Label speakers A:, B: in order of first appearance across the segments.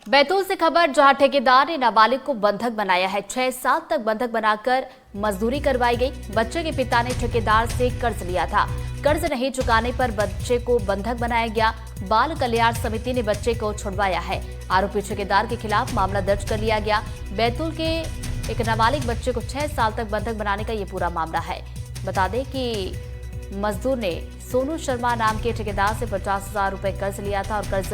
A: बैतूल से खबर, जहां ठेकेदार ने नाबालिग को बंधक बनाया है। 6 साल तक बंधक बनाकर मजदूरी करवाई गई। बच्चे के पिता ने ठेकेदार से कर्ज लिया था। कर्ज नहीं चुकाने पर बच्चे को बंधक बनाया गया। बाल कल्याण समिति ने बच्चे को छुड़वाया है। आरोपी ठेकेदार के खिलाफ मामला दर्ज कर लिया गया। बैतूल के एक नाबालिग बच्चे को 6 साल तक बंधक बनाने का ये पूरा मामला है। बता दें कि मजदूर ने सोनू शर्मा नाम के ठेकेदार से 50,000 रुपए कर्ज लिया था और कर्ज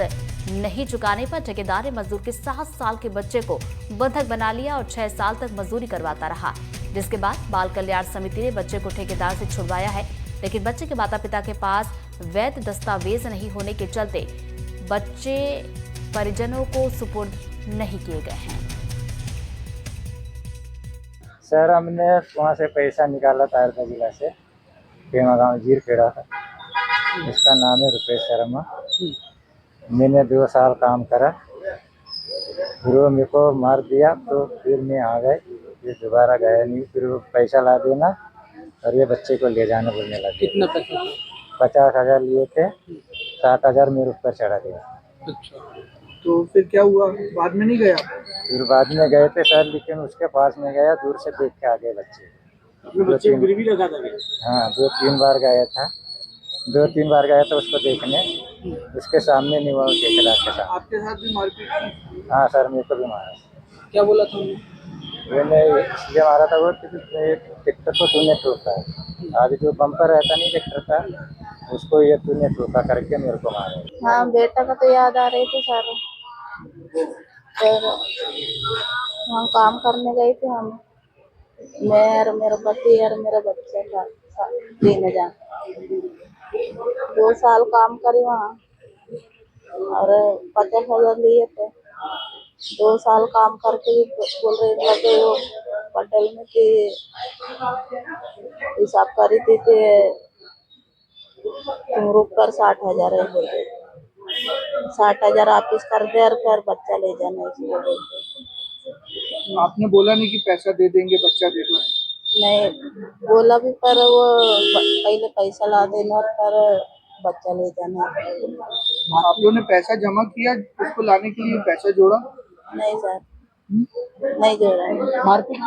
A: नहीं चुकाने पर ठेकेदार ने मजदूर के 7 साल के बच्चे को बंधक बना लिया और 6 साल तक मजदूरी करवाता रहा, जिसके बाद बाल कल्याण समिति ने बच्चे को ठेकेदार से छुड़वाया है। लेकिन बच्चे के माता पिता के पास वैध दस्तावेज नहीं होने के चलते बच्चे परिजनों को सुपुर्द नहीं किए गए हैं।
B: सर, हमने वहाँ से पैसा निकाला तारका जिला से, खेमा गाँव जीरखेड़ा का। इसका नाम है रुपेश शर्मा। मैंने 2 साल काम करा, फिर वो मेरे को मार दिया, तो फिर मैं आ गए। फिर दोबारा गया नहीं। फिर वो पैसा ला देना और ये बच्चे को ले जाना बोलने लगे।
C: कितना पैसा?
B: 50,000 लिए थे, 60,000 मेरे ऊपर चढ़ा दिया।
C: अच्छा, तो फिर क्या हुआ? बाद में नहीं गया?
B: फिर बाद में गए थे सर, लेकिन उसके पास में गया, दूर से देख के आ गए बच्चे।
C: अपने बच्चे को गिरवी लगा था क्या?
B: हाँ, 2-3 बार गया था। 2-3 बार गया था उसको देखने। उसके सामने नहीं हुआ, ठेकेदार के साथ।
C: आपके साथ भी मारपीट की?
B: हाँ सर, मेरे को भी मारा।
C: क्या बोला था उन्होंने?
B: मैंने इसलिए मारा था वो कि ट्रैक्टर को तूने ठोका है। आगे जो बम्पर रहता नहीं ट्रैक्टर का, उसको ये तूने ठोका करके मेरे को मारा।
D: हाँ, बेटा का तो याद आ रही थी सर। फिर हम काम करने गए थे, हम, मैं और मेरा पति और मेरा बच्चा था, 3 हजार। 2 साल काम करी वहाँ और 50,000 लिए थे। 2 साल काम करके भी बोल रहे थे वो पटेल में कि हिसाब करी थी कि तुम रुक कर 60,000 है बोल रहे। 60,000 वापिस कर दे और फिर बच्चा ले जाना, इसलिए बोलते।
C: आपने बोला नहीं कि पैसा दे देंगे, बच्चा दे दो?
D: नहीं बोला भी, पर वो पहले पैसा ला देना और फिर बच्चा ले जाना।
C: आप लोगों ने पैसा जमा किया उसको लाने के लिए? पैसा जोड़ा?
D: नहीं सर, नहीं जोड़ा।
C: मारपीट?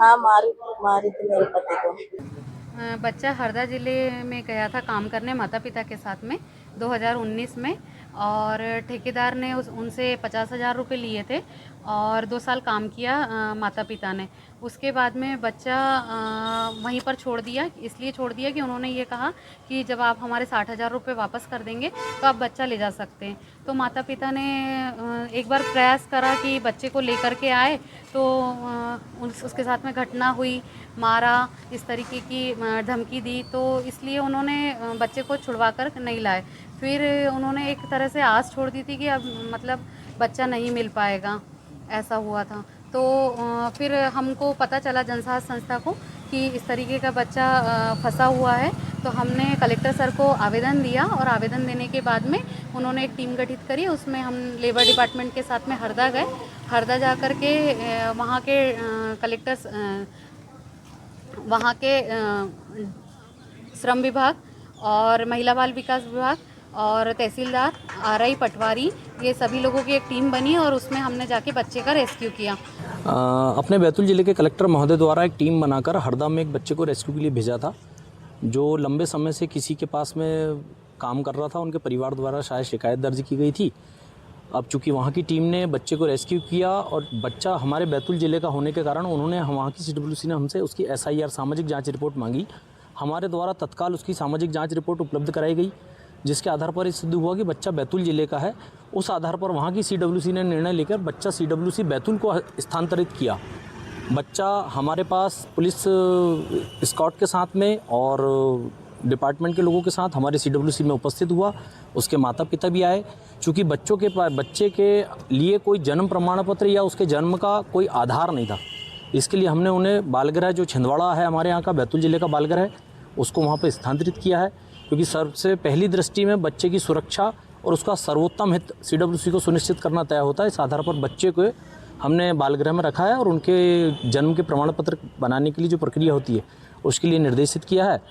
D: हाँ, मारी थी मेरे पति को।
E: बच्चा हरदा ज़िले में गया था काम करने माता पिता के साथ में 2019 में, और ठेकेदार ने उनसे 50,000 रुपये लिए थे और 2 साल काम किया माता पिता ने। उसके बाद में बच्चा वहीं पर छोड़ दिया। इसलिए छोड़ दिया कि उन्होंने ये कहा कि जब आप हमारे 60,000 रुपये वापस कर देंगे तो आप बच्चा ले जा सकते हैं। तो माता पिता ने एक बार प्रयास करा कि बच्चे को लेकर के आए, तो उसके साथ में घटना हुई, मारा, इस तरीके की धमकी दी। तो इसलिए उन्होंने बच्चे को छुड़वा कर नहीं लाए। फिर उन्होंने एक तरह से आस छोड़ दी थी कि अब मतलब बच्चा नहीं मिल पाएगा, ऐसा हुआ था। तो फिर हमको पता चला जनसाहस संस्था को कि इस तरीके का बच्चा फंसा हुआ है। तो हमने कलेक्टर सर को आवेदन दिया और आवेदन देने के बाद में उन्होंने एक टीम गठित करी। उसमें हम लेबर डिपार्टमेंट के साथ में हरदा गए। हरदा जा कर के वहाँ के कलेक्टर्स, वहाँ के श्रम विभाग और महिला बाल विकास विभाग और तहसीलदार, आरआई, पटवारी, ये सभी लोगों की एक टीम बनी और उसमें हमने जाके बच्चे का रेस्क्यू किया।
F: अपने बैतूल ज़िले के कलेक्टर महोदय द्वारा एक टीम बनाकर हरदा में एक बच्चे को रेस्क्यू के लिए भेजा था, जो लंबे समय से किसी के पास में काम कर रहा था। उनके परिवार द्वारा शायद शिकायत दर्ज की गई थी। अब चूँकि वहाँ की टीम ने बच्चे को रेस्क्यू किया और बच्चा हमारे बैतूल ज़िले का होने के कारण उन्होंने वहाँ की CWC ने हमसे उसकी SIR सामाजिक जाँच रिपोर्ट मांगी। हमारे द्वारा तत्काल उसकी सामाजिक जाँच रिपोर्ट उपलब्ध कराई गई, जिसके आधार पर सिद्ध हुआ कि बच्चा बैतूल ज़िले का है। उस आधार पर वहाँ की CWC ने निर्णय लेकर बच्चा CWC बैतूल को स्थानांतरित किया। बच्चा हमारे पास पुलिस स्कॉट के साथ में और डिपार्टमेंट के लोगों के साथ हमारे CWC में उपस्थित हुआ। उसके माता पिता भी आए। चूँकि बच्चे के लिए कोई जन्म प्रमाण पत्र या उसके जन्म का कोई आधार नहीं था, इसके लिए हमने उन्हें बालगृह, जो छिंदवाड़ा है हमारे यहाँ का बैतूल ज़िले का बालगृह है, उसको वहाँ पर स्थानांतरित किया है। क्योंकि सबसे पहली दृष्टि में बच्चे की सुरक्षा और उसका सर्वोत्तम हित CWC को सुनिश्चित करना तय होता है। इस आधार पर बच्चे को हमने बालगृह में रखा है और उनके जन्म के प्रमाण पत्र बनाने के लिए जो प्रक्रिया होती है उसके लिए निर्देशित किया है।